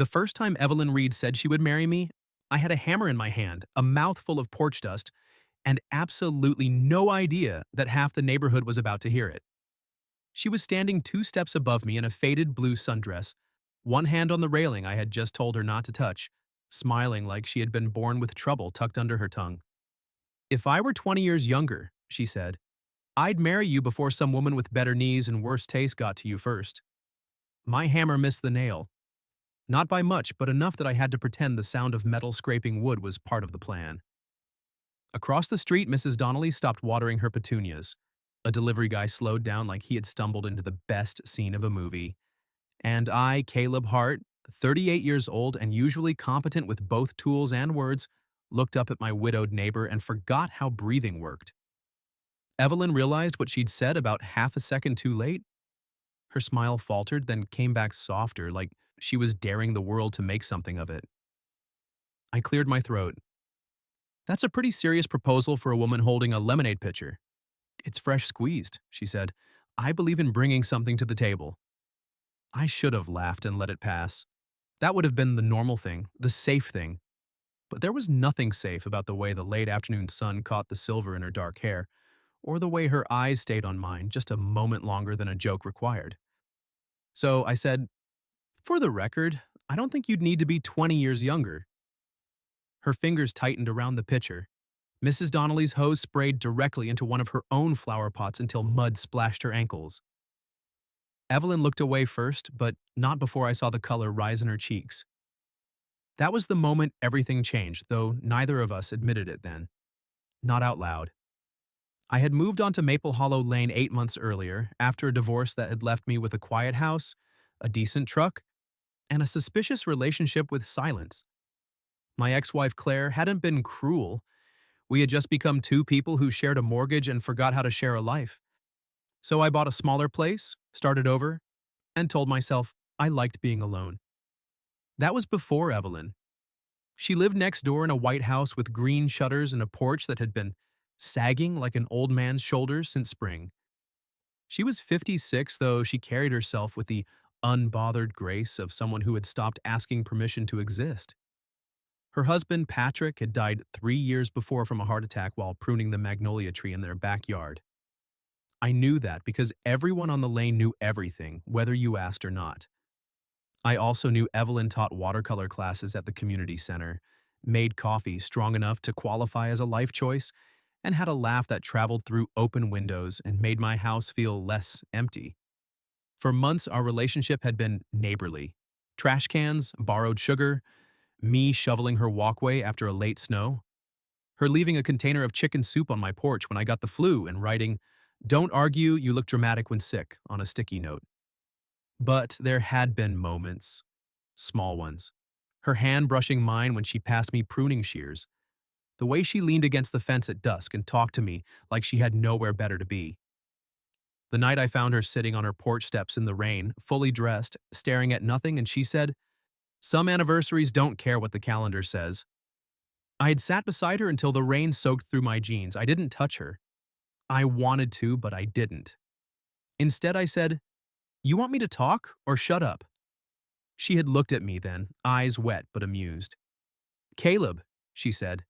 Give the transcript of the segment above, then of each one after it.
The first time Evelyn Reed said she would marry me, I had a hammer in my hand, a mouthful of porch dust, and absolutely no idea that half the neighborhood was about to hear it. She was standing 2 steps above me in a faded blue sundress, one hand on the railing I had just told her not to touch, smiling like she had been born with trouble tucked under her tongue. "If I were 20 years younger," she said, "I'd marry you before some woman with better knees and worse taste got to you first." My hammer missed the nail. Not by much, but enough that I had to pretend the sound of metal scraping wood was part of the plan. Across the street, Mrs. Donnelly stopped watering her petunias. A delivery guy slowed down like he had stumbled into the best scene of a movie. And I, Caleb Hart, 38 years old and usually competent with both tools and words, looked up at my widowed neighbor and forgot how breathing worked. Evelyn realized what she'd said about half a second too late. Her smile faltered, then came back softer, like she was daring the world to make something of it. I cleared my throat. "That's a pretty serious proposal for a woman holding a lemonade pitcher." "It's fresh squeezed," she said. "I believe in bringing something to the table." I should have laughed and let it pass. That would have been the normal thing, the safe thing. But there was nothing safe about the way the late afternoon sun caught the silver in her dark hair, or the way her eyes stayed on mine just a moment longer than a joke required. So I said, "For the record, I don't think you'd need to be 20 years younger." Her fingers tightened around the pitcher. Mrs. Donnelly's hose sprayed directly into one of her own flower pots until mud splashed her ankles. Evelyn looked away first, but not before I saw the color rise in her cheeks. That was the moment everything changed, though neither of us admitted it then. Not out loud. I had moved on to Maple Hollow Lane 8 months earlier, after a divorce that had left me with a quiet house, a decent truck, and a suspicious relationship with silence. My ex-wife Claire hadn't been cruel. We had just become two people who shared a mortgage and forgot how to share a life. So I bought a smaller place, started over, and told myself I liked being alone. That was before Evelyn. She lived next door in a white house with green shutters and a porch that had been sagging like an old man's shoulders since spring. She was 56, though she carried herself with the unbothered grace of someone who had stopped asking permission to exist. Her husband, Patrick, had died 3 years before from a heart attack while pruning the magnolia tree in their backyard. I knew that because everyone on the lane knew everything, whether you asked or not. I also knew Evelyn taught watercolor classes at the community center, made coffee strong enough to qualify as a life choice, and had a laugh that traveled through open windows and made my house feel less empty. For months, our relationship had been neighborly. Trash cans, borrowed sugar, me shoveling her walkway after a late snow, her leaving a container of chicken soup on my porch when I got the flu and writing, "Don't argue, you look dramatic when sick," on a sticky note. But there had been moments, small ones. Her hand brushing mine when she passed me pruning shears. The way she leaned against the fence at dusk and talked to me like she had nowhere better to be. The night I found her sitting on her porch steps in the rain, fully dressed, staring at nothing, and she said, "Some anniversaries don't care what the calendar says." I had sat beside her until the rain soaked through my jeans. I didn't touch her. I wanted to, but I didn't. Instead, I said, "You want me to talk or shut up?" She had looked at me then, eyes wet but amused. "Caleb," she said,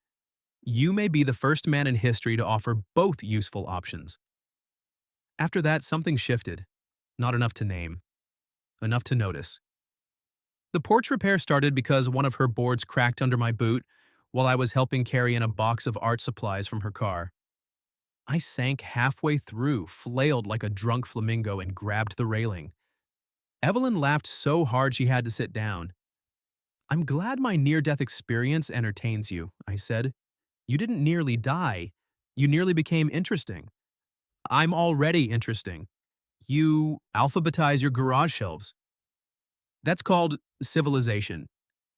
"you may be the first man in history to offer both useful options." After that, something shifted. Not enough to name. Enough to notice. The porch repair started because one of her boards cracked under my boot while I was helping carry in a box of art supplies from her car. I sank halfway through, flailed like a drunk flamingo, and grabbed the railing. Evelyn laughed so hard she had to sit down. "I'm glad my near-death experience entertains you," I said. "You didn't nearly die. You nearly became interesting." "I'm already interesting. You alphabetize your garage shelves." "That's called civilization."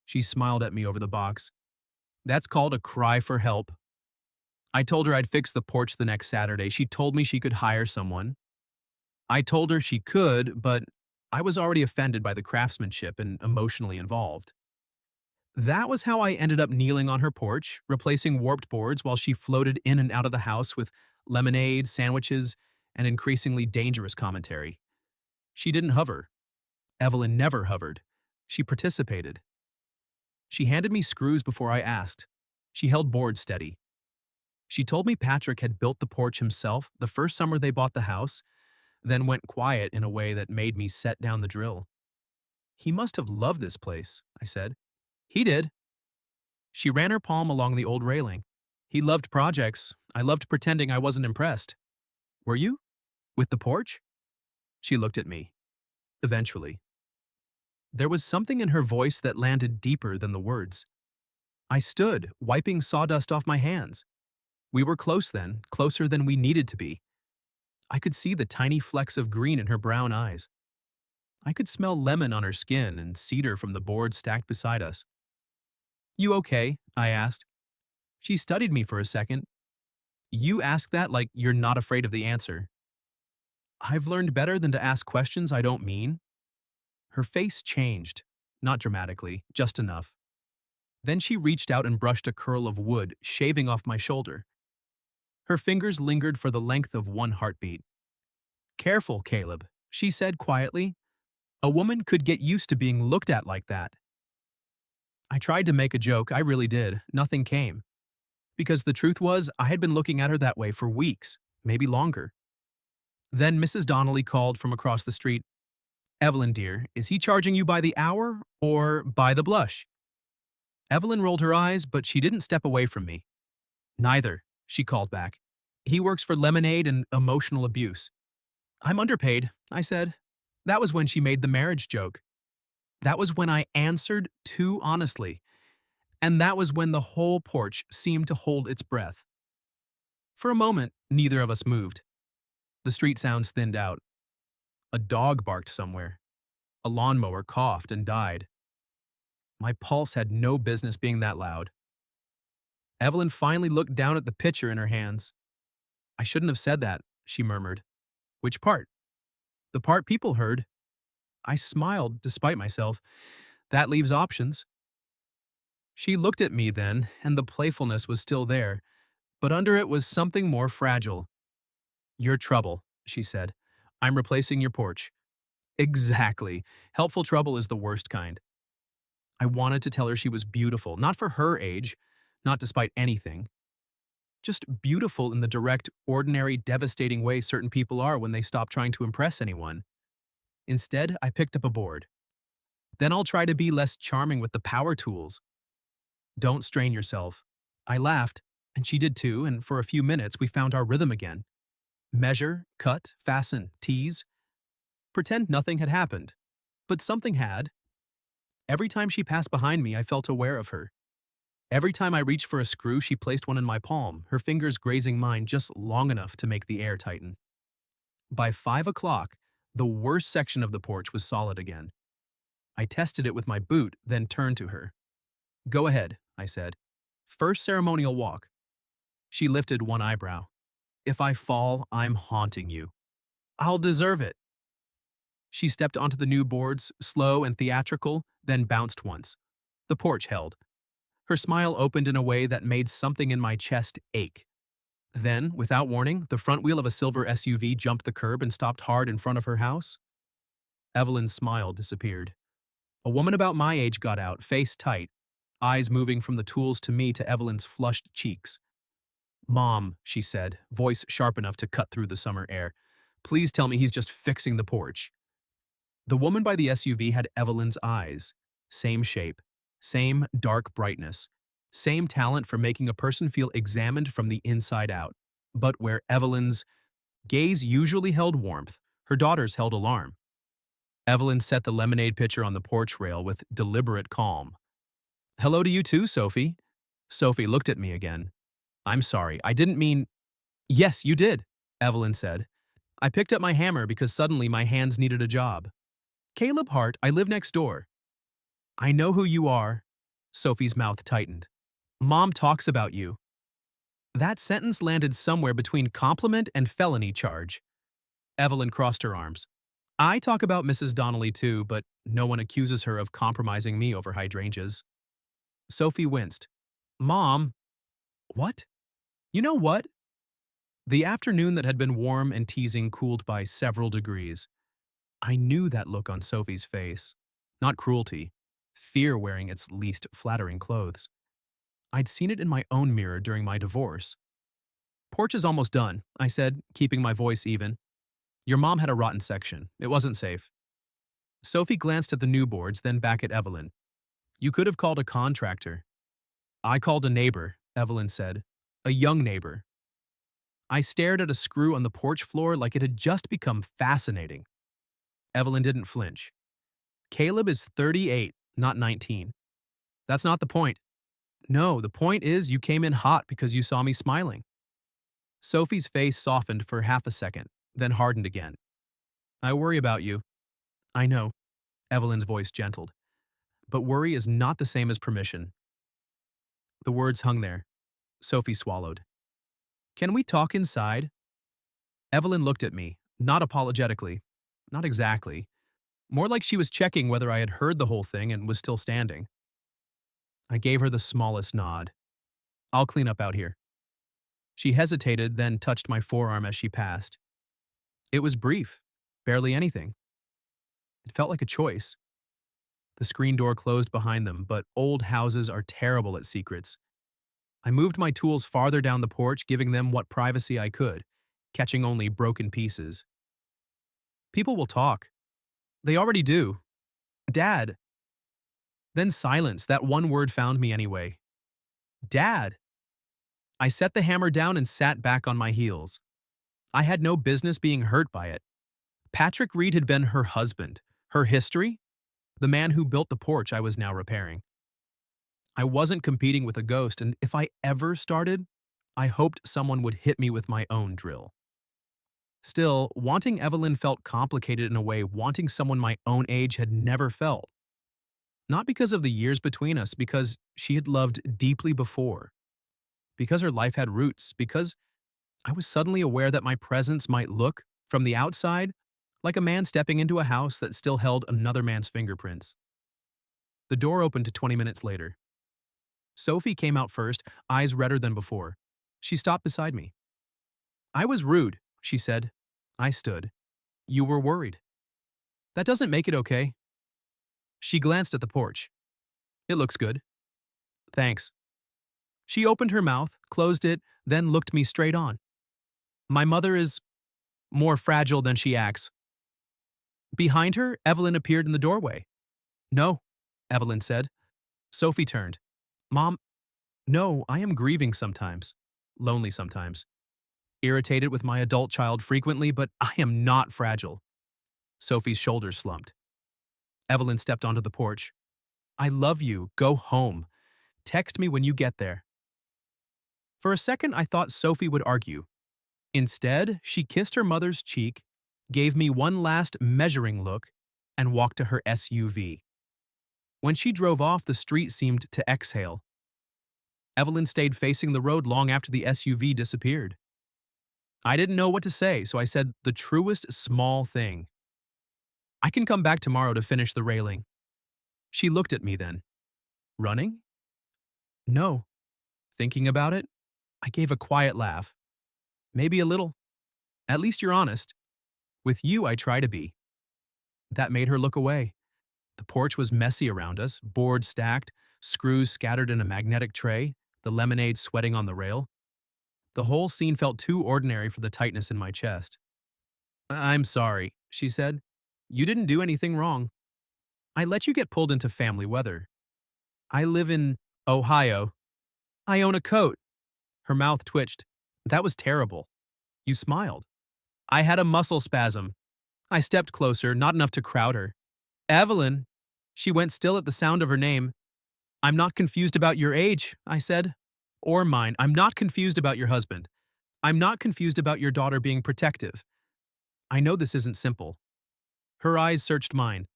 She smiled at me over the box. "That's called a cry for help." I told her I'd fix the porch the next Saturday. She told me she could hire someone. I told her she could, but I was already offended by the craftsmanship and emotionally involved. That was how I ended up kneeling on her porch, replacing warped boards while she floated in and out of the house with lemonade, sandwiches, and increasingly dangerous commentary. She didn't hover. Evelyn never hovered. She participated. She handed me screws before I asked. She held boards steady. She told me Patrick had built the porch himself the first summer they bought the house, then went quiet in a way that made me set down the drill. He must have loved this place, I said. He did. She ran her palm along the old railing. He loved projects. I loved pretending I wasn't impressed. Were you? With the porch? She looked at me. Eventually. There was something in her voice that landed deeper than the words. I stood, wiping sawdust off my hands. We were close then, closer than we needed to be. I could see the tiny flecks of green in her brown eyes. I could smell lemon on her skin and cedar from the board stacked beside us. You okay? I asked. She studied me for a second. You ask that like you're not afraid of the answer. I've learned better than to ask questions I don't mean. Her face changed, not dramatically, just enough. Then she reached out and brushed a curl of wood, shaving off my shoulder. Her fingers lingered for the length of one heartbeat. Careful, Caleb, she said quietly. A woman could get used to being looked at like that. I tried to make a joke, I really did. Nothing came. Because the truth was, I had been looking at her that way for weeks, maybe longer. Then Mrs. Donnelly called from across the street. Evelyn, dear, is he charging you by the hour or by the blush? Evelyn rolled her eyes, but she didn't step away from me. Neither, she called back. He works for Lemonade and Emotional Abuse. I'm underpaid, I said. That was when she made the marriage joke. That was when I answered too honestly. And that was when the whole porch seemed to hold its breath. For a moment, neither of us moved. The street sounds thinned out. A dog barked somewhere. A lawnmower coughed and died. My pulse had no business being that loud. Evelyn finally looked down at the pitcher in her hands. I shouldn't have said that, she murmured. Which part? The part people heard. I smiled despite myself. That leaves options. She looked at me then, and the playfulness was still there, but under it was something more fragile. Your trouble, she said. I'm replacing your porch. Exactly. Helpful trouble is the worst kind. I wanted to tell her she was beautiful, not for her age, not despite anything. Just beautiful in the direct, ordinary, devastating way certain people are when they stop trying to impress anyone. Instead, I picked up a board. Then I'll try to be less charming with the power tools. Don't strain yourself. I laughed, and she did too, and for a few minutes we found our rhythm again. Measure, cut, fasten, tease. Pretend nothing had happened. But something had. Every time she passed behind me, I felt aware of her. Every time I reached for a screw, she placed one in my palm, her fingers grazing mine just long enough to make the air tighten. By 5 o'clock, the worst section of the porch was solid again. I tested it with my boot, then turned to her. Go ahead, I said. First ceremonial walk. She lifted one eyebrow. If I fall, I'm haunting you. I'll deserve it. She stepped onto the new boards, slow and theatrical, then bounced once. The porch held. Her smile opened in a way that made something in my chest ache. Then, without warning, the front wheel of a silver SUV jumped the curb and stopped hard in front of her house. Evelyn's smile disappeared. A woman about my age got out, face tight, eyes moving from the tools to me to Evelyn's flushed cheeks. Mom, she said, voice sharp enough to cut through the summer air. Please tell me he's just fixing the porch. The woman by the SUV had Evelyn's eyes. Same shape, same dark brightness, same talent for making a person feel examined from the inside out. But where Evelyn's gaze usually held warmth, her daughter's held alarm. Evelyn set the lemonade pitcher on the porch rail with deliberate calm. Hello to you too, Sophie. Sophie looked at me again. I'm sorry, I didn't mean… Yes, you did, Evelyn said. I picked up my hammer because suddenly my hands needed a job. Caleb Hart, I live next door. I know who you are. Sophie's mouth tightened. Mom talks about you. That sentence landed somewhere between compliment and felony charge. Evelyn crossed her arms. I talk about Mrs. Donnelly too, but no one accuses her of compromising me over hydrangeas. Sophie winced. Mom. What? You know what? The afternoon that had been warm and teasing cooled by several degrees. I knew that look on Sophie's face. Not cruelty, fear wearing its least flattering clothes. I'd seen it in my own mirror during my divorce. Porch is almost done, I said, keeping my voice even. Your mom had a rotten section. It wasn't safe. Sophie glanced at the new boards, then back at Evelyn. You could have called a contractor. I called a neighbor, Evelyn said. A young neighbor. I stared at a screw on the porch floor like it had just become fascinating. Evelyn didn't flinch. Caleb is 38, not 19. That's not the point. No, the point is you came in hot because you saw me smiling. Sophie's face softened for half a second, then hardened again. I worry about you. I know, Evelyn's voice gentled. But worry is not the same as permission. The words hung there. Sophie swallowed. Can we talk inside? Evelyn looked at me, not apologetically. Not exactly. More like she was checking whether I had heard the whole thing and was still standing. I gave her the smallest nod. I'll clean up out here. She hesitated, then touched my forearm as she passed. It was brief, barely anything. It felt like a choice. The screen door closed behind them, but old houses are terrible at secrets. I moved my tools farther down the porch, giving them what privacy I could, catching only broken pieces. People will talk. They already do. Dad. Then silence, that one word found me anyway. Dad. I set the hammer down and sat back on my heels. I had no business being hurt by it. Patrick Reed had been her husband, her history, the man who built the porch I was now repairing. I wasn't competing with a ghost, and if I ever started, I hoped someone would hit me with my own drill. Still, wanting Evelyn felt complicated in a way wanting someone my own age had never felt. Not because of the years between us, because she had loved deeply before. Because her life had roots, because I was suddenly aware that my presence might look, from the outside, like a man stepping into a house that still held another man's fingerprints. The door opened 20 minutes later. Sophie came out first, eyes redder than before. She stopped beside me. I was rude, she said. I stood. You were worried. That doesn't make it okay. She glanced at the porch. It looks good. Thanks. She opened her mouth, closed it, then looked me straight on. My mother is more fragile than she acts. Behind her, Evelyn appeared in the doorway. No, Evelyn said. Sophie turned. Mom, no, I am grieving sometimes. Lonely sometimes. Irritated with my adult child frequently, but I am not fragile. Sophie's shoulders slumped. Evelyn stepped onto the porch. I love you. Go home. Text me when you get there. For a second, I thought Sophie would argue. Instead, she kissed her mother's cheek, gave me one last measuring look, and walked to her SUV. When she drove off, the street seemed to exhale. Evelyn stayed facing the road long after the SUV disappeared. I didn't know what to say, so I said the truest small thing. I can come back tomorrow to finish the railing. She looked at me then. Running? No. Thinking about it? I gave a quiet laugh. Maybe a little. At least you're honest. With you, I try to be. That made her look away. The porch was messy around us, boards stacked, screws scattered in a magnetic tray, the lemonade sweating on the rail. The whole scene felt too ordinary for the tightness in my chest. I'm sorry, she said. You didn't do anything wrong. I let you get pulled into family weather. I live in Ohio. I own a coat. Her mouth twitched. That was terrible. You smiled. I had a muscle spasm. I stepped closer, not enough to crowd her. Evelyn. She went still at the sound of her name. I'm not confused about your age, I said. Or mine. I'm not confused about your husband. I'm not confused about your daughter being protective. I know this isn't simple. Her eyes searched mine.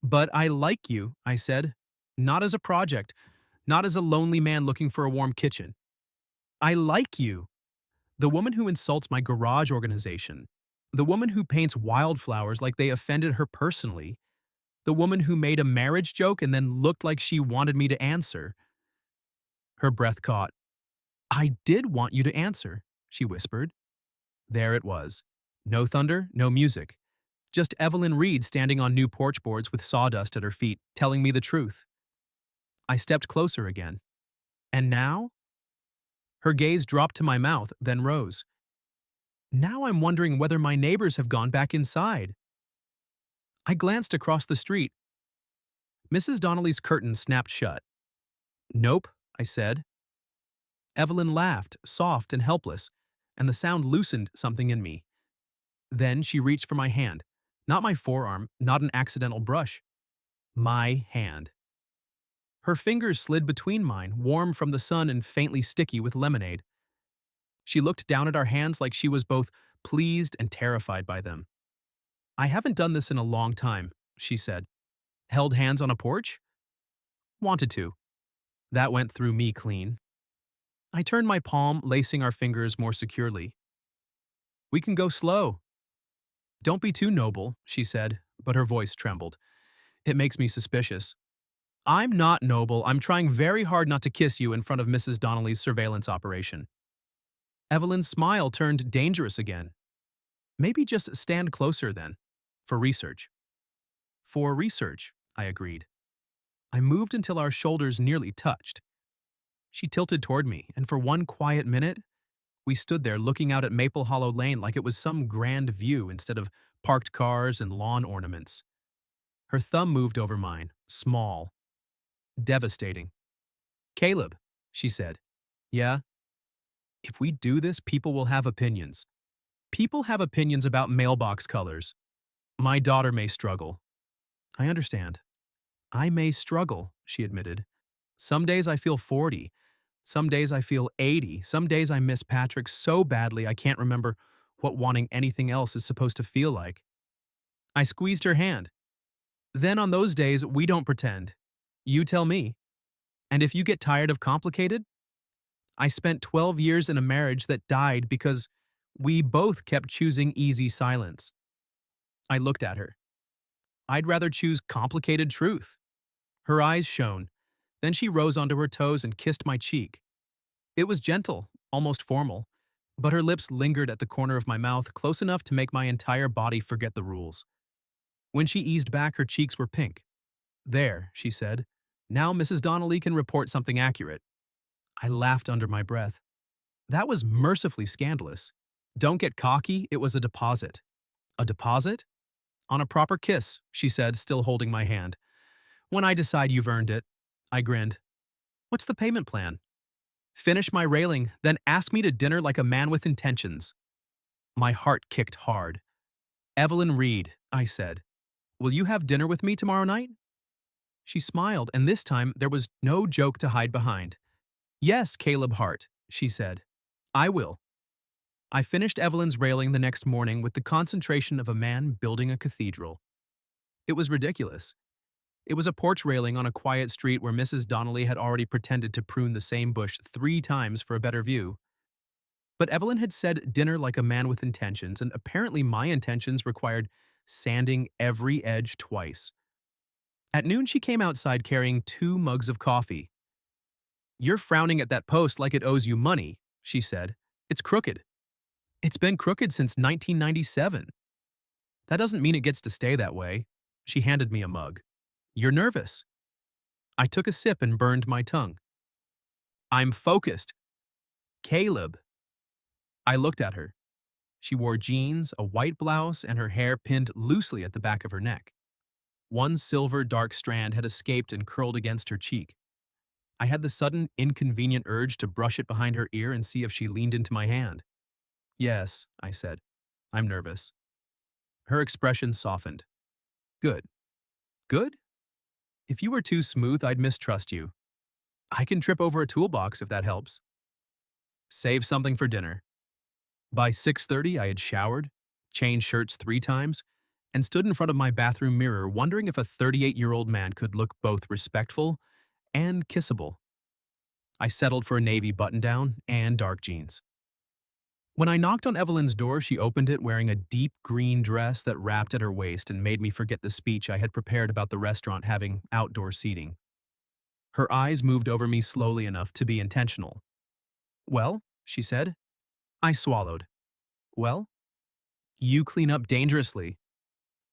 But I like you, I said. Not as a project. Not as a lonely man looking for a warm kitchen. I like you. The woman who insults my garage organization. The woman who paints wildflowers like they offended her personally. The woman who made a marriage joke and then looked like she wanted me to answer. Her breath caught. I did want you to answer, she whispered. There it was. No thunder, no music. Just Evelyn Reed standing on new porch boards with sawdust at her feet, telling me the truth. I stepped closer again. And now? Her gaze dropped to my mouth, then rose. Now I'm wondering whether my neighbors have gone back inside. I glanced across the street. Mrs. Donnelly's curtain snapped shut. Nope, I said. Evelyn laughed, soft and helpless, and the sound loosened something in me. Then she reached for my hand. Not my forearm, not an accidental brush. My hand. Her fingers slid between mine, warm from the sun and faintly sticky with lemonade. She looked down at our hands like she was both pleased and terrified by them. I haven't done this in a long time, she said. Held hands on a porch? Wanted to. That went through me clean. I turned my palm, lacing our fingers more securely. We can go slow. Don't be too noble, she said, but her voice trembled. It makes me suspicious. I'm not noble. I'm trying very hard not to kiss you in front of Mrs. Donnelly's surveillance operation. Evelyn's smile turned dangerous again. Maybe just stand closer then. For research. For research, I agreed. I moved until our shoulders nearly touched. She tilted toward me, and for one quiet minute, we stood there looking out at Maple Hollow Lane like it was some grand view instead of parked cars and lawn ornaments. Her thumb moved over mine, small, devastating. Caleb, she said. Yeah? If we do this, people will have opinions. People have opinions about mailbox colors. My daughter may struggle. I understand. I may struggle, she admitted. Some days I feel 40. Some days I feel 80. Some days I miss Patrick so badly I can't remember what wanting anything else is supposed to feel like. I squeezed her hand. Then on those days, we don't pretend. You tell me. And if you get tired of complicated? I spent 12 years in a marriage that died because we both kept choosing easy silence. I looked at her. I'd rather choose complicated truth. Her eyes shone. Then she rose onto her toes and kissed my cheek. It was gentle, almost formal, but her lips lingered at the corner of my mouth close enough to make my entire body forget the rules. When she eased back, her cheeks were pink. There, she said. Now Mrs. Donnelly can report something accurate. I laughed under my breath. That was mercifully scandalous. Don't get cocky, it was a deposit. A deposit? On a proper kiss, she said, still holding my hand. When I decide you've earned it. I grinned. What's the payment plan? Finish my railing, then ask me to dinner like a man with intentions. My heart kicked hard. Evelyn Reed, I said. Will you have dinner with me tomorrow night? She smiled, and this time there was no joke to hide behind. Yes, Caleb Hart, she said. I will. I finished Evelyn's railing the next morning with the concentration of a man building a cathedral. It was ridiculous. It was a porch railing on a quiet street where Mrs. Donnelly had already pretended to prune the same bush 3 times for a better view. But Evelyn had said dinner like a man with intentions, and apparently my intentions required sanding every edge twice. At noon, she came outside carrying 2 mugs of coffee. You're frowning at that post like it owes you money, she said. It's crooked. It's been crooked since 1997. That doesn't mean it gets to stay that way. She handed me a mug. You're nervous. I took a sip and burned my tongue. I'm focused. Caleb. I looked at her. She wore jeans, a white blouse, and her hair pinned loosely at the back of her neck. One silver dark strand had escaped and curled against her cheek. I had the sudden, inconvenient urge to brush it behind her ear and see if she leaned into my hand. Yes, I said. I'm nervous. Her expression softened. Good. Good? If you were too smooth, I'd mistrust you. I can trip over a toolbox if that helps. Save something for dinner. By 6:30, I had showered, changed shirts 3 times, and stood in front of my bathroom mirror wondering if a 38-year-old man could look both respectful and kissable. I settled for a navy button-down and dark jeans. When I knocked on Evelyn's door, she opened it wearing a deep green dress that wrapped at her waist and made me forget the speech I had prepared about the restaurant having outdoor seating. Her eyes moved over me slowly enough to be intentional. Well, she said. I swallowed. Well? You clean up dangerously.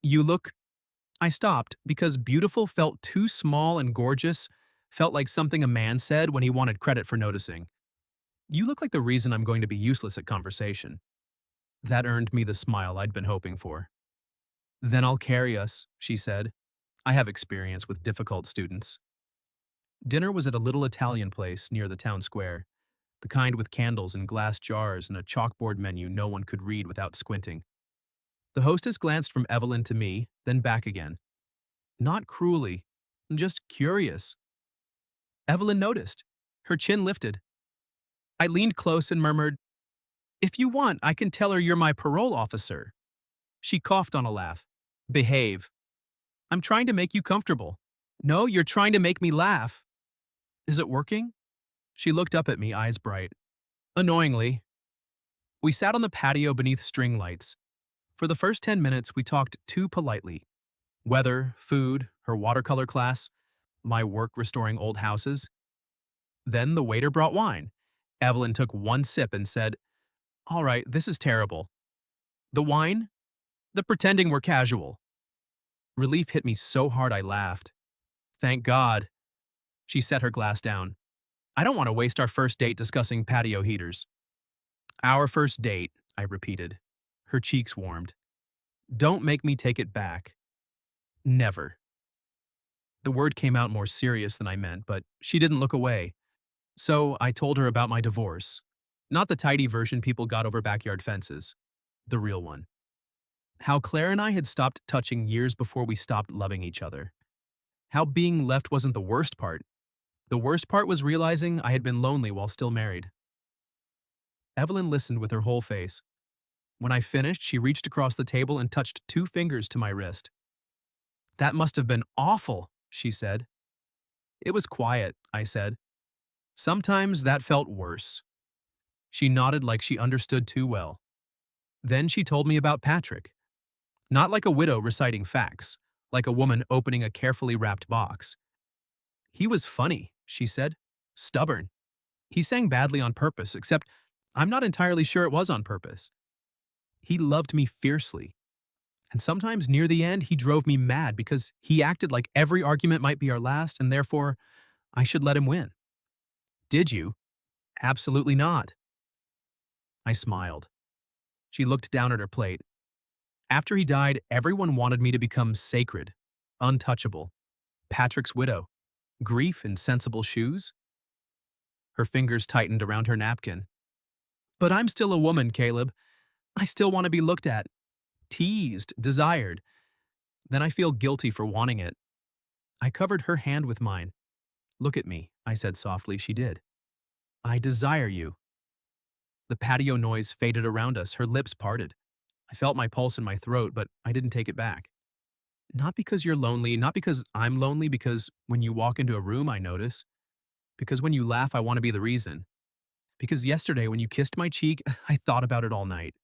You look. I stopped because beautiful felt too small and gorgeous, felt like something a man said when he wanted credit for noticing. You look like the reason I'm going to be useless at conversation. That earned me the smile I'd been hoping for. Then I'll carry us, she said. I have experience with difficult students. Dinner was at a little Italian place near the town square, the kind with candles in glass jars and a chalkboard menu no one could read without squinting. The hostess glanced from Evelyn to me, then back again. Not cruelly, just curious. Evelyn noticed. Her chin lifted. I leaned close and murmured, "If you want, I can tell her you're my parole officer." She coughed on a laugh. "Behave. I'm trying to make you comfortable." "No, you're trying to make me laugh." "Is it working?" She looked up at me, eyes bright. "Annoyingly." We sat on the patio beneath string lights. For the first 10 minutes, we talked too politely. Weather, food, her watercolor class, my work restoring old houses. Then the waiter brought wine. Evelyn took one sip and said, "All right, this is terrible." "The wine?" "The pretending we're casual." Relief hit me so hard I laughed. "Thank God." She set her glass down. "I don't want to waste our first date discussing patio heaters." "Our first date," I repeated. Her cheeks warmed. "Don't make me take it back." "Never." The word came out more serious than I meant, but she didn't look away. So I told her about my divorce. Not the tidy version people got over backyard fences. The real one. How Claire and I had stopped touching years before we stopped loving each other. How being left wasn't the worst part. The worst part was realizing I had been lonely while still married. Evelyn listened with her whole face. When I finished, she reached across the table and touched 2 fingers to my wrist. "That must have been awful," she said. "It was quiet," I said. "Sometimes that felt worse." She nodded like she understood too well. Then she told me about Patrick. Not like a widow reciting facts, like a woman opening a carefully wrapped box. "He was funny," she said. "Stubborn. He sang badly on purpose, except I'm not entirely sure it was on purpose. He loved me fiercely. And sometimes near the end, he drove me mad because he acted like every argument might be our last and therefore I should let him win." "Did you?" "Absolutely not." I smiled. She looked down at her plate. "After he died, everyone wanted me to become sacred, untouchable. Patrick's widow. Grief in sensible shoes?" Her fingers tightened around her napkin. "But I'm still a woman, Caleb. I still want to be looked at, teased, desired. Then I feel guilty for wanting it." I covered her hand with mine. "Look at me," I said softly. She did. "I desire you." The patio noise faded around us. Her lips parted. I felt my pulse in my throat, but I didn't take it back. "Not because you're lonely, not because I'm lonely, because when you walk into a room, I notice. Because when you laugh, I want to be the reason. Because yesterday, when you kissed my cheek, I thought about it all night."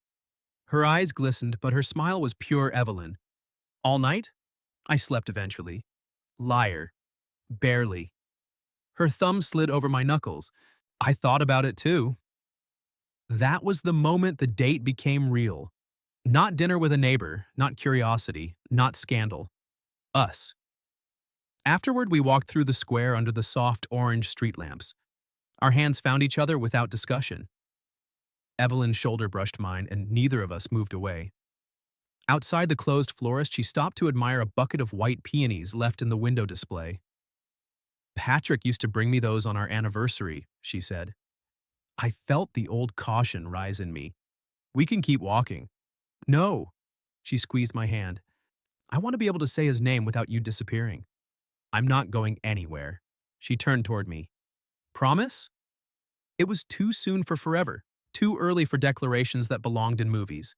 Her eyes glistened, but her smile was pure Evelyn. "All night?" "I slept eventually." "Liar." "Barely." Her thumb slid over my knuckles. "I thought about it too." That was the moment the date became real. Not dinner with a neighbor, not curiosity, not scandal. Us. Afterward, we walked through the square under the soft orange street lamps. Our hands found each other without discussion. Evelyn's shoulder brushed mine, and neither of us moved away. Outside the closed florist, she stopped to admire a bucket of white peonies left in the window display. "Patrick used to bring me those on our anniversary," she said. I felt the old caution rise in me. "We can keep walking." "No." She squeezed my hand. "I want to be able to say his name without you disappearing." "I'm not going anywhere." She turned toward me. "Promise?" It was too soon for forever, too early for declarations that belonged in movies.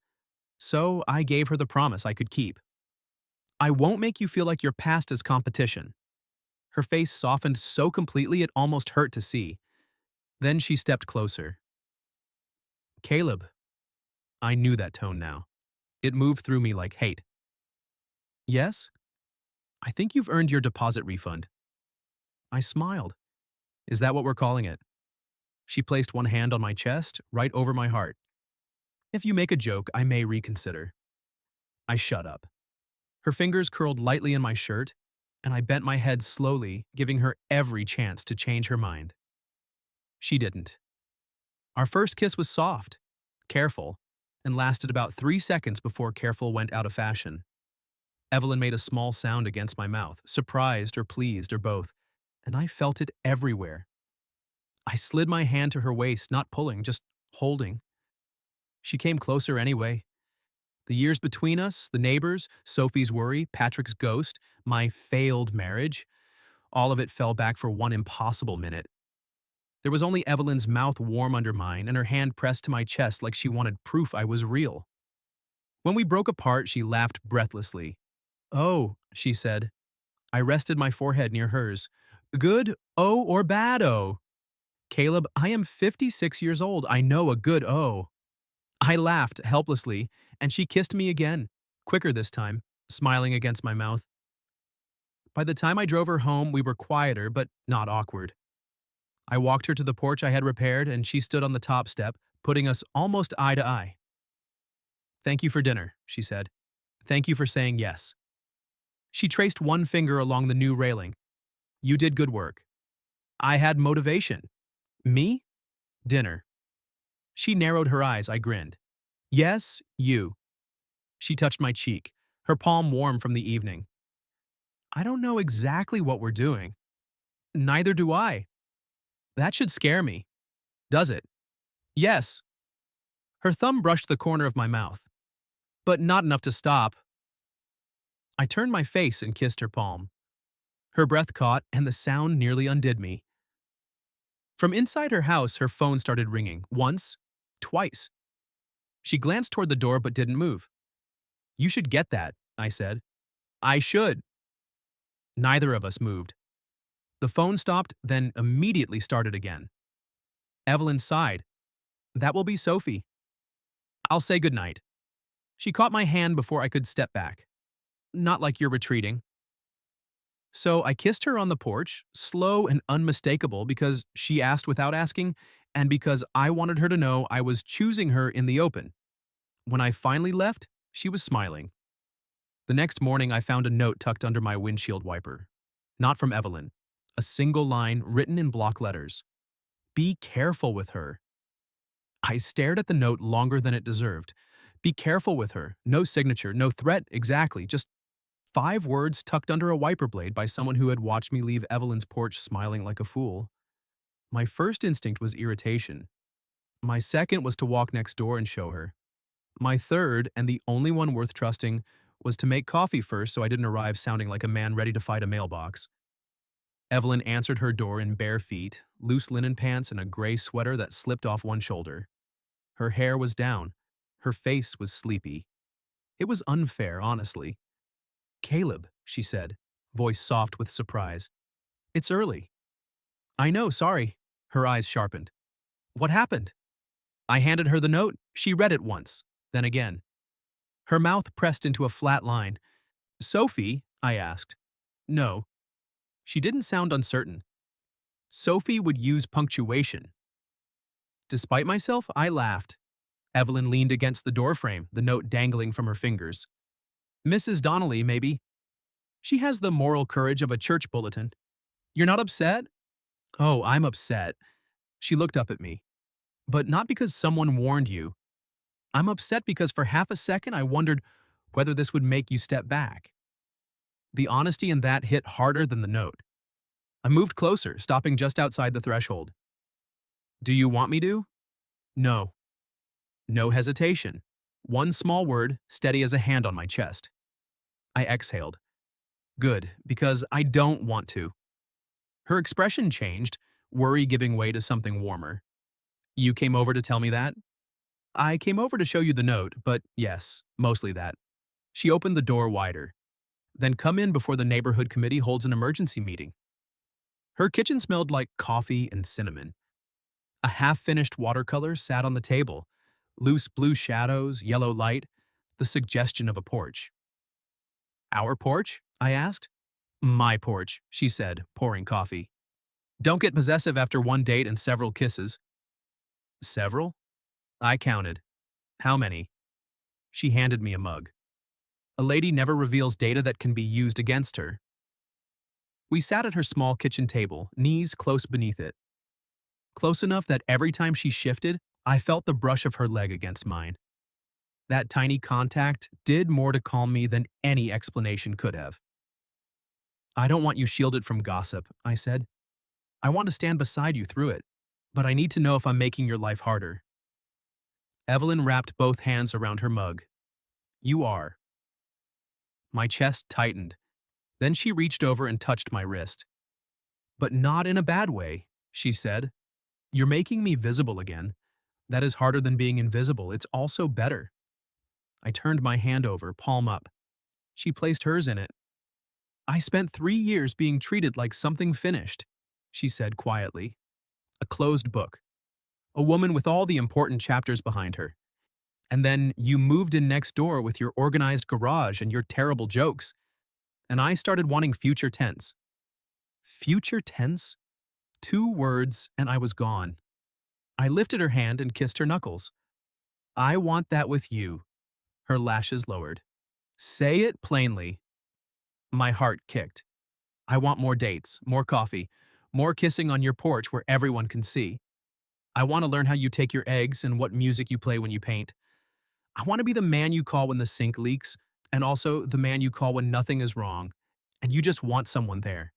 So I gave her the promise I could keep. "I won't make you feel like your past is competition." Her face softened so completely it almost hurt to see. Then she stepped closer. "Caleb." I knew that tone now. It moved through me like hate. "Yes?" "I think you've earned your deposit refund." I smiled. "Is that what we're calling it?" She placed one hand on my chest, right over my heart. "If you make a joke, I may reconsider." I shut up. Her fingers curled lightly in my shirt, and I bent my head slowly, giving her every chance to change her mind. She didn't. Our first kiss was soft, careful, and lasted about 3 seconds before careful went out of fashion. Evelyn made a small sound against my mouth, surprised or pleased or both, and I felt it everywhere. I slid my hand to her waist, not pulling, just holding. She came closer anyway. The years between us, the neighbors, Sophie's worry, Patrick's ghost, my failed marriage, all of it fell back for one impossible minute. There was only Evelyn's mouth warm under mine and her hand pressed to my chest like she wanted proof I was real. When we broke apart, she laughed breathlessly. "Oh," she said. I rested my forehead near hers. "Good oh or bad oh?" "Caleb, I am 56 years old. I know a good oh." I laughed helplessly, and she kissed me again, quicker this time, smiling against my mouth. By the time I drove her home, we were quieter but not awkward. I walked her to the porch I had repaired, and she stood on the top step, putting us almost eye to eye. "Thank you for dinner," she said. "Thank you for saying yes." She traced one finger along the new railing. "You did good work." "I had motivation." "Me?" "Dinner." She narrowed her eyes. I grinned. "Yes, you." She touched my cheek, her palm warm from the evening. "I don't know exactly what we're doing." "Neither do I." "That should scare me." "Does it?" "Yes." Her thumb brushed the corner of my mouth. "But not enough to stop." I turned my face and kissed her palm. Her breath caught, and the sound nearly undid me. From inside her house, her phone started ringing. Once, twice. She glanced toward the door but didn't move. "You should get that," I said. "I should." Neither of us moved. The phone stopped, then immediately started again. Evelyn sighed. "That will be Sophie." "I'll say goodnight." She caught my hand before I could step back. "Not like you're retreating." So I kissed her on the porch, slow and unmistakable because she asked without asking, and because I wanted her to know I was choosing her in the open. When I finally left, she was smiling. The next morning, I found a note tucked under my windshield wiper. Not from Evelyn. A single line written in block letters. "Be careful with her." I stared at the note longer than it deserved. Be careful with her. No signature, no threat exactly, just 5 words tucked under a wiper blade by someone who had watched me leave Evelyn's porch smiling like a fool. My first instinct was irritation. My second was to walk next door and show her. My third, and the only one worth trusting, was to make coffee first so I didn't arrive sounding like a man ready to fight a mailbox. Evelyn answered her door in bare feet, loose linen pants, and a gray sweater that slipped off one shoulder. Her hair was down. Her face was sleepy. It was unfair, honestly. "Caleb," she said, voice soft with surprise. "It's early." "I know, sorry." Her eyes sharpened. "What happened?" I handed her the note. She read it once, then again. Her mouth pressed into a flat line. "Sophie?" I asked. "No." She didn't sound uncertain. "Sophie would use punctuation." Despite myself, I laughed. Evelyn leaned against the doorframe, the note dangling from her fingers. "Mrs. Donnelly, maybe. She has the moral courage of a church bulletin." "You're not upset?" "Oh, I'm upset." She looked up at me. "But not because someone warned you. I'm upset because for half a second I wondered whether this would make you step back." The honesty in that hit harder than the note. I moved closer, stopping just outside the threshold. "Do you want me to?" "No." No hesitation. One small word, steady as a hand on my chest. I exhaled. "Good, because I don't want to." Her expression changed, worry giving way to something warmer. "You came over to tell me that?" "I came over to show you the note, but yes, mostly that." She opened the door wider. "Then come in before the neighborhood committee holds an emergency meeting." Her kitchen smelled like coffee and cinnamon. A half-finished watercolor sat on the table. Loose blue shadows, yellow light, the suggestion of a porch. "Our porch?" I asked. "My porch," she said, pouring coffee. "Don't get possessive after one date and several kisses." "Several?" I counted. "How many?" She handed me a mug. A lady never reveals data that can be used against her. We sat at her small kitchen table, knees close beneath it. Close enough that every time she shifted, I felt the brush of her leg against mine. That tiny contact did more to calm me than any explanation could have. I don't want you shielded from gossip, I said. I want to stand beside you through it, but I need to know if I'm making your life harder. Evelyn wrapped both hands around her mug. You are. My chest tightened. Then she reached over and touched my wrist. But not in a bad way, she said. You're making me visible again. That is harder than being invisible. It's also better. I turned my hand over, palm up. She placed hers in it. I spent 3 years being treated like something finished, she said quietly. A closed book. A woman with all the important chapters behind her. And then you moved in next door with your organized garage and your terrible jokes. And I started wanting future tense. Future tense? 2 words and I was gone. I lifted her hand and kissed her knuckles. I want that with you. Her lashes lowered. Say it plainly. My heart kicked. I want more dates, more coffee, more kissing on your porch where everyone can see. I want to learn how you take your eggs and what music you play when you paint. I want to be the man you call when the sink leaks, and also the man you call when nothing is wrong, and you just want someone there.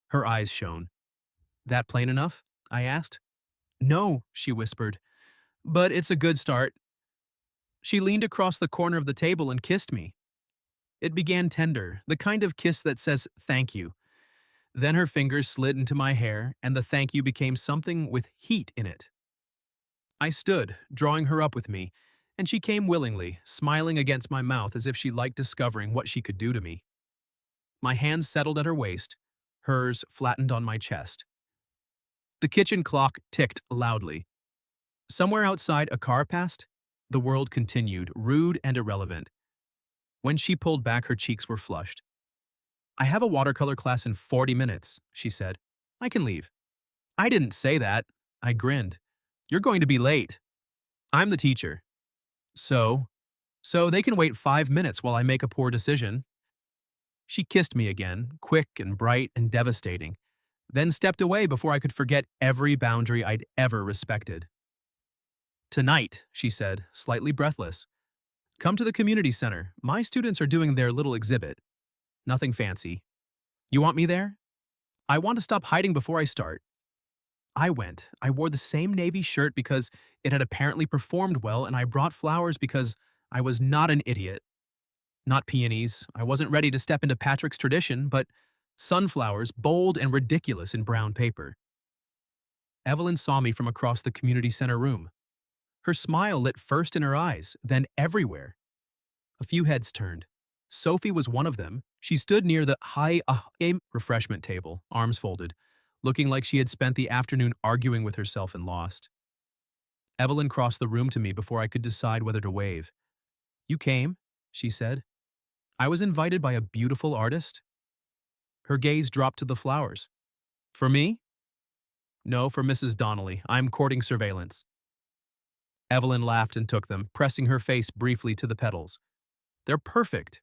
Her eyes shone. That plain enough? I asked. No, she whispered, but it's a good start. She leaned across the corner of the table and kissed me. It began tender, the kind of kiss that says thank you. Then her fingers slid into my hair, and the thank you became something with heat in it. I stood, drawing her up with me, and she came willingly, smiling against my mouth as if she liked discovering what she could do to me. My hands settled at her waist, hers flattened on my chest. The kitchen clock ticked loudly. Somewhere outside a car passed. The world continued, rude and irrelevant. When she pulled back, her cheeks were flushed. I have a watercolor class in 40 minutes, she said. I can leave. I didn't say that. I grinned. You're going to be late. I'm the teacher. So they can wait 5 minutes while I make a poor decision. She kissed me again, quick and bright and devastating, then stepped away before I could forget every boundary I'd ever respected. Tonight, she said, slightly breathless. Come to the community center. My students are doing their little exhibit. Nothing fancy. You want me there? I want to stop hiding before I start. I went. I wore the same navy shirt because it had apparently performed well, and I brought flowers because I was not an idiot. Not peonies. I wasn't ready to step into Patrick's tradition, but sunflowers, bold and ridiculous in brown paper. Evelyn saw me from across the community center room. Her smile lit first in her eyes, then everywhere. A few heads turned. Sophie was one of them. She stood near the high refreshment table, arms folded, looking like she had spent the afternoon arguing with herself and lost. Evelyn crossed the room to me before I could decide whether to wave. You came, she said. I was invited by a beautiful artist. Her gaze dropped to the flowers. For me? No, for Mrs. Donnelly. I'm courting surveillance. Evelyn laughed and took them, pressing her face briefly to the petals. They're perfect.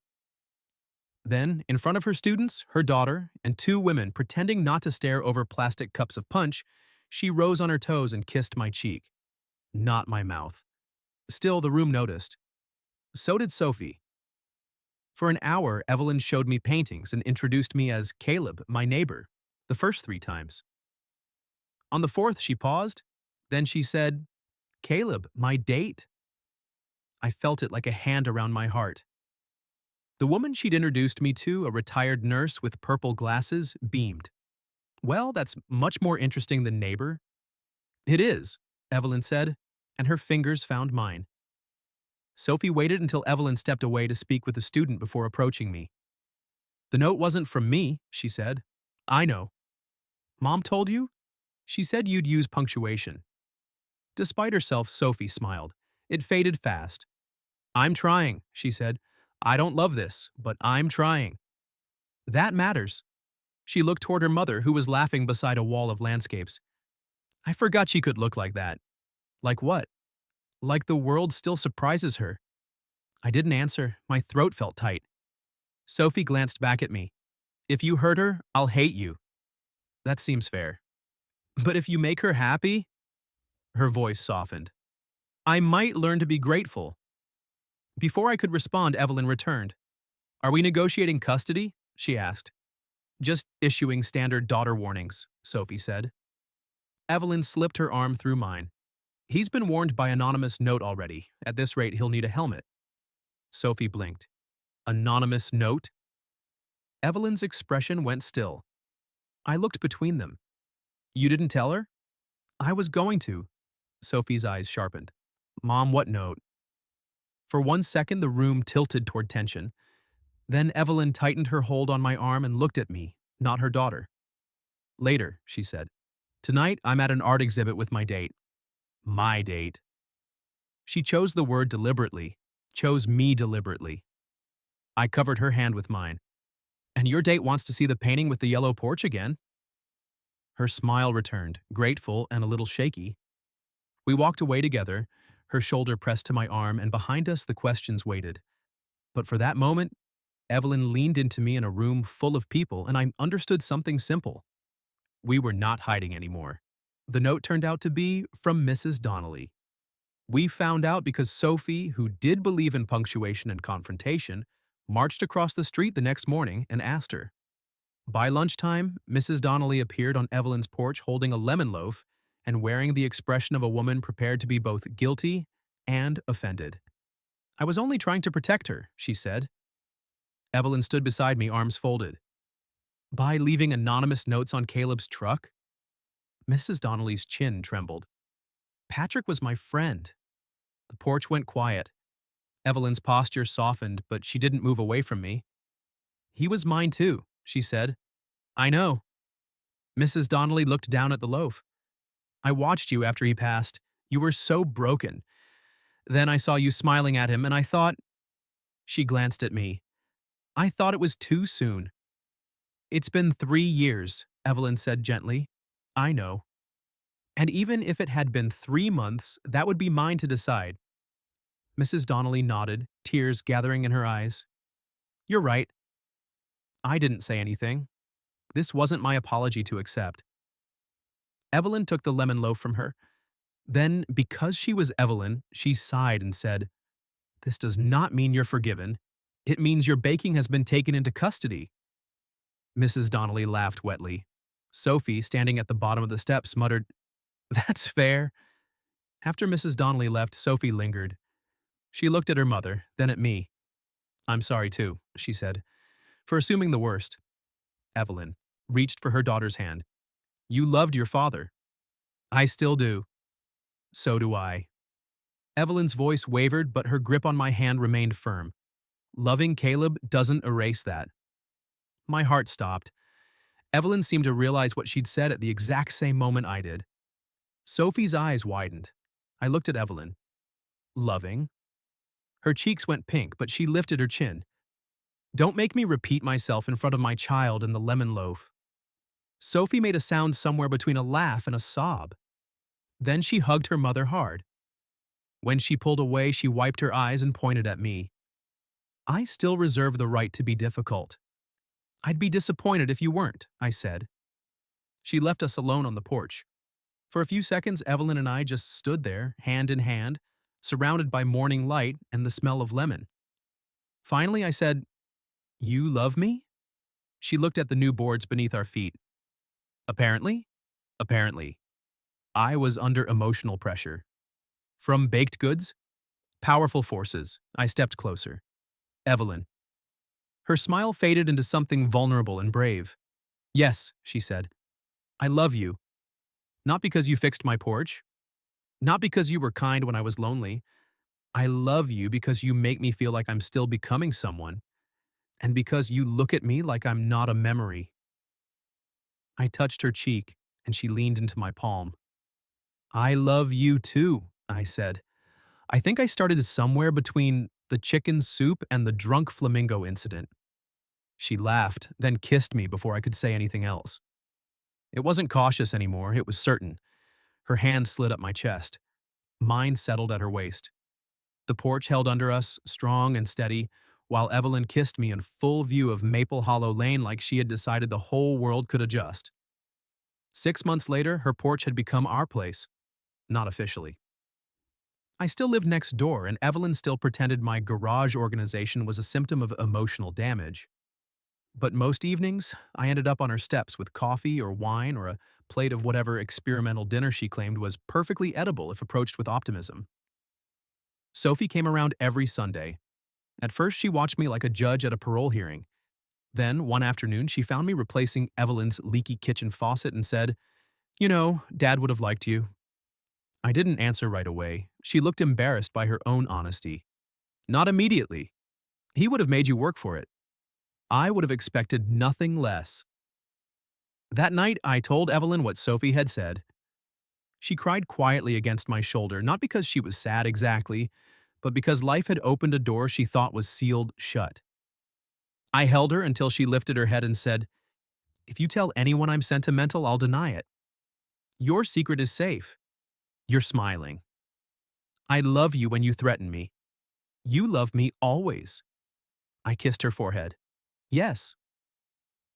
Then, in front of her students, her daughter, and 2 women pretending not to stare over plastic cups of punch, she rose on her toes and kissed my cheek. Not my mouth. Still, the room noticed. So did Sophie. For an hour, Evelyn showed me paintings and introduced me as Caleb, my neighbor, the first 3 times. On the 4th, she paused. Then she said, Caleb, my date. I felt it like a hand around my heart. The woman she'd introduced me to, a retired nurse with purple glasses, beamed. Well, that's much more interesting than neighbor. It is, Evelyn said, and her fingers found mine. Sophie waited until Evelyn stepped away to speak with a student before approaching me. The note wasn't from me, she said. I know. Mom told you? She said you'd use punctuation. Despite herself, Sophie smiled. It faded fast. I'm trying, she said. I don't love this, but I'm trying. That matters. She looked toward her mother, who was laughing beside a wall of landscapes. I forgot she could look like that. Like what? Like the world still surprises her. I didn't answer. My throat felt tight. Sophie glanced back at me. If you hurt her, I'll hate you. That seems fair. But if you make her happy, her voice softened. I might learn to be grateful. Before I could respond, Evelyn returned. Are we negotiating custody? She asked. Just issuing standard daughter warnings, Sophie said. Evelyn slipped her arm through mine. He's been warned by anonymous note already. At this rate, he'll need a helmet. Sophie blinked. Anonymous note? Evelyn's expression went still. I looked between them. You didn't tell her? I was going to. Sophie's eyes sharpened. Mom, what note? For 1 second, the room tilted toward tension. Then Evelyn tightened her hold on my arm and looked at me, not her daughter. Later, she said. Tonight, I'm at an art exhibit with my date. My date. She chose the word deliberately, chose me deliberately. I covered her hand with mine. And your date wants to see the painting with the yellow porch again? Her smile returned, grateful and a little shaky. We walked away together, her shoulder pressed to my arm, and behind us the questions waited. But for that moment, Evelyn leaned into me in a room full of people, and I understood something simple. We were not hiding anymore. The note turned out to be from Mrs. Donnelly. We found out because Sophie, who did believe in punctuation and confrontation, marched across the street the next morning and asked her. By lunchtime, Mrs. Donnelly appeared on Evelyn's porch holding a lemon loaf and wearing the expression of a woman prepared to be both guilty and offended. I was only trying to protect her, she said. Evelyn stood beside me, arms folded. By leaving anonymous notes on Caleb's truck? Mrs. Donnelly's chin trembled. Patrick was my friend. The porch went quiet. Evelyn's posture softened, but she didn't move away from me. He was mine too, she said. I know. Mrs. Donnelly looked down at the loaf. I watched you after he passed. You were so broken. Then I saw you smiling at him, and I thought... She glanced at me. I thought it was too soon. It's been 3 years, Evelyn said gently. I know. And even if it had been 3 months, that would be mine to decide. Mrs. Donnelly nodded, tears gathering in her eyes. You're right. I didn't say anything. This wasn't my apology to accept. Evelyn took the lemon loaf from her. Then, because she was Evelyn, she sighed and said, This does not mean you're forgiven. It means your baking has been taken into custody. Mrs. Donnelly laughed wetly. Sophie, standing at the bottom of the steps, muttered, That's fair. After Mrs. Donnelly left, Sophie lingered. She looked at her mother, then at me. I'm sorry too, she said, for assuming the worst. Evelyn reached for her daughter's hand. You loved your father. I still do. So do I. Evelyn's voice wavered, but her grip on my hand remained firm. Loving Caleb doesn't erase that. My heart stopped. Evelyn seemed to realize what she'd said at the exact same moment I did. Sophie's eyes widened. I looked at Evelyn. Loving? Her cheeks went pink, but she lifted her chin. Don't make me repeat myself in front of my child and the lemon loaf. Sophie made a sound somewhere between a laugh and a sob. Then she hugged her mother hard. When she pulled away, she wiped her eyes and pointed at me. I still reserve the right to be difficult. I'd be disappointed if you weren't, I said. She left us alone on the porch. For a few seconds, Evelyn and I just stood there, hand in hand, surrounded by morning light and the smell of lemon. Finally, I said, You love me? She looked at the new boards beneath our feet. Apparently. I was under emotional pressure. From baked goods? Powerful forces. I stepped closer. Evelyn. Her smile faded into something vulnerable and brave. Yes, she said. I love you. Not because you fixed my porch. Not because you were kind when I was lonely. I love you because you make me feel like I'm still becoming someone. And because you look at me like I'm not a memory. I touched her cheek, and she leaned into my palm. I love you too, I said. I think I started somewhere between the chicken soup and the drunk flamingo incident. She laughed, then kissed me before I could say anything else. It wasn't cautious anymore, it was certain. Her hand slid up my chest. Mine settled at her waist. The porch held under us, strong and steady, while Evelyn kissed me in full view of Maple Hollow Lane like she had decided the whole world could adjust. 6 months later, her porch had become our place. Not officially. I still lived next door, and Evelyn still pretended my garage organization was a symptom of emotional damage. But most evenings, I ended up on her steps with coffee or wine or a plate of whatever experimental dinner she claimed was perfectly edible if approached with optimism. Sophie came around every Sunday. At first, she watched me like a judge at a parole hearing. Then, one afternoon, she found me replacing Evelyn's leaky kitchen faucet and said, "You know, Dad would have liked you." I didn't answer right away. She looked embarrassed by her own honesty. "Not immediately. He would have made you work for it." I would have expected nothing less. That night, I told Evelyn what Sophie had said. She cried quietly against my shoulder, not because she was sad exactly, but because life had opened a door she thought was sealed shut. I held her until she lifted her head and said, "If you tell anyone I'm sentimental, I'll deny it. Your secret is safe. You're smiling. I love you when you threaten me. You love me always." I kissed her forehead. Yes.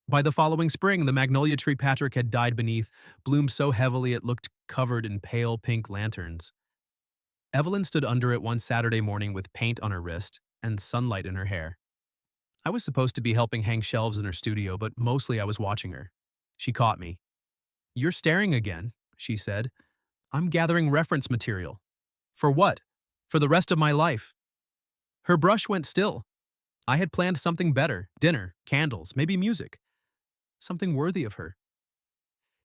By the following spring, the magnolia tree Patrick had died beneath bloomed so heavily it looked covered in pale pink lanterns. Evelyn stood under it one Saturday morning with paint on her wrist and sunlight in her hair. I was supposed to be helping hang shelves in her studio, but mostly I was watching her. She caught me. "You're staring again," she said. "I'm gathering reference material." "For what?" "For the rest of my life." Her brush went still. I had planned something better: dinner, candles, maybe music. Something worthy of her.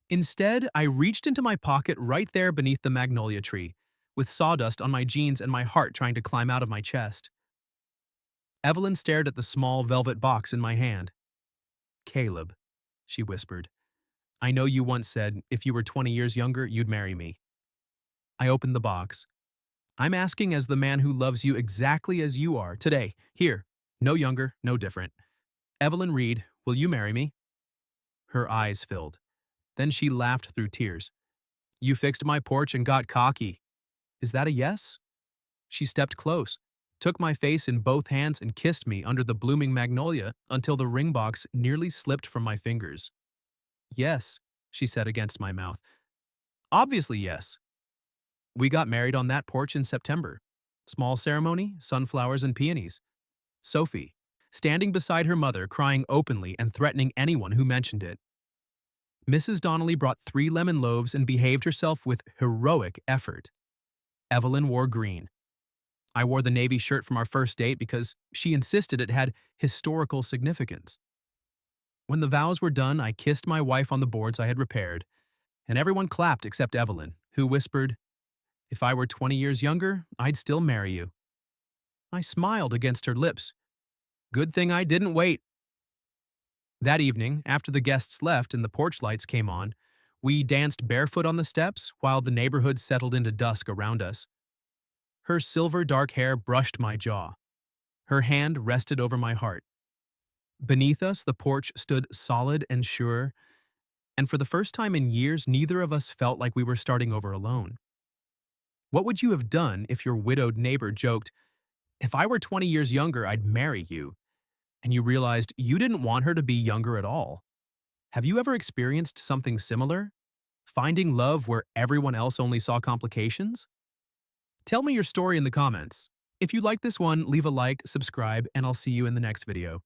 Instead, I reached into my pocket right there beneath the magnolia tree, with sawdust on my jeans and my heart trying to climb out of my chest. Evelyn stared at the small velvet box in my hand. "Caleb," she whispered, "I know you once said if you were 20 years younger, you'd marry me." I opened the box. "I'm asking as the man who loves you exactly as you are, today, here. No younger, no different. Evelyn Reed, will you marry me?" Her eyes filled. Then she laughed through tears. "You fixed my porch and got cocky. Is that a yes?" She stepped close, took my face in both hands and kissed me under the blooming magnolia until the ring box nearly slipped from my fingers. "Yes," she said against my mouth. "Obviously yes." We got married on that porch in September. Small ceremony, sunflowers and peonies. Sophie, standing beside her mother, crying openly and threatening anyone who mentioned it. Mrs. Donnelly brought 3 lemon loaves and behaved herself with heroic effort. Evelyn wore green. I wore the navy shirt from our first date because she insisted it had historical significance. When the vows were done, I kissed my wife on the boards I had repaired, and everyone clapped except Evelyn, who whispered, "If I were 20 years younger, I'd still marry you." I smiled against her lips. Good thing I didn't wait. That evening, after the guests left and the porch lights came on, we danced barefoot on the steps while the neighborhood settled into dusk around us. Her silver dark hair brushed my jaw. Her hand rested over my heart. Beneath us, the porch stood solid and sure, and for the first time in years, neither of us felt like we were starting over alone. What would you have done if your widowed neighbor joked, "If I were 20 years younger, I'd marry you," and you realized you didn't want her to be younger at all? Have you ever experienced something similar? Finding love where everyone else only saw complications? Tell me your story in the comments. If you like this one, leave a like, subscribe, and I'll see you in the next video.